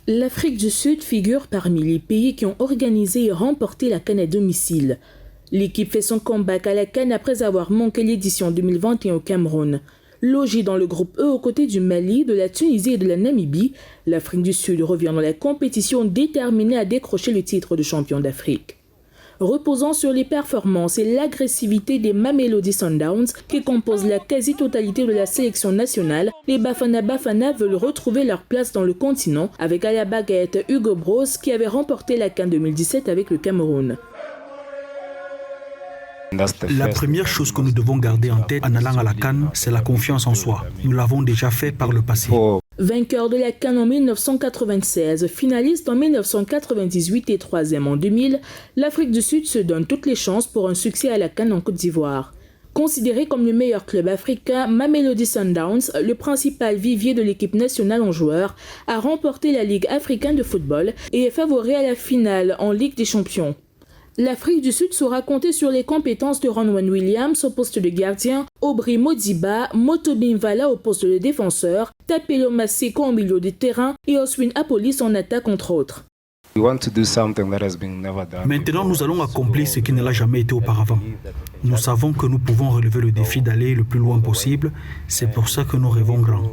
L'Afrique du Sud figure parmi les pays qui ont organisé et remporté la CAN à domicile. L'équipe fait son comeback à la CAN après avoir manqué l'édition 2021 au Cameroun. Logée dans le groupe E aux côtés du Mali, de la Tunisie et de la Namibie, l'Afrique du Sud revient dans la compétition déterminée à décrocher le titre de champion d'Afrique. Reposant sur les performances et l'agressivité des Mamelodi Sundowns qui composent la quasi-totalité de la sélection nationale, les Bafana Bafana veulent retrouver leur place dans le continent avec à la baguette Hugo Bros qui avait remporté la CAN 2017 avec le Cameroun. La première chose que nous devons garder en tête en allant à la CAN, c'est la confiance en soi. Nous l'avons déjà fait par le passé. Vainqueur de la CAN en 1996, finaliste en 1998 et troisième en 2000, l'Afrique du Sud se donne toutes les chances pour un succès à la CAN en Côte d'Ivoire. Considéré comme le meilleur club africain, Mamelodi Sundowns, le principal vivier de l'équipe nationale en joueurs, a remporté la Ligue africaine de football et est favori à la finale en Ligue des champions. L'Afrique du Sud saura compter sur les compétences de Ronwen Williams au poste de gardien, Aubry Modiba, Motobi Mvala au poste de défenseur, Tapelo Maseko au milieu de terrain et Oswin Apolis en attaque entre autres. Maintenant, nous allons accomplir ce qui ne l'a jamais été auparavant. Nous savons que nous pouvons relever le défi d'aller le plus loin possible. C'est pour ça que nous rêvons grand.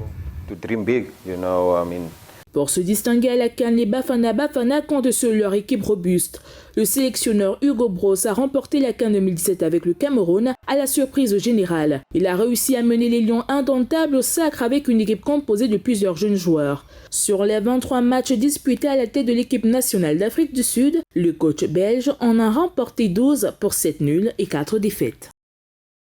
Pour se distinguer à la CAN, les Bafana Bafana comptent sur leur équipe robuste. Le sélectionneur Hugo Bros a remporté la CAN 2017 avec le Cameroun à la surprise générale. Il a réussi à mener les Lions indomptables au sacre avec une équipe composée de plusieurs jeunes joueurs. Sur les 23 matchs disputés à la tête de l'équipe nationale d'Afrique du Sud, le coach belge en a remporté 12 pour 7 nuls et 4 défaites.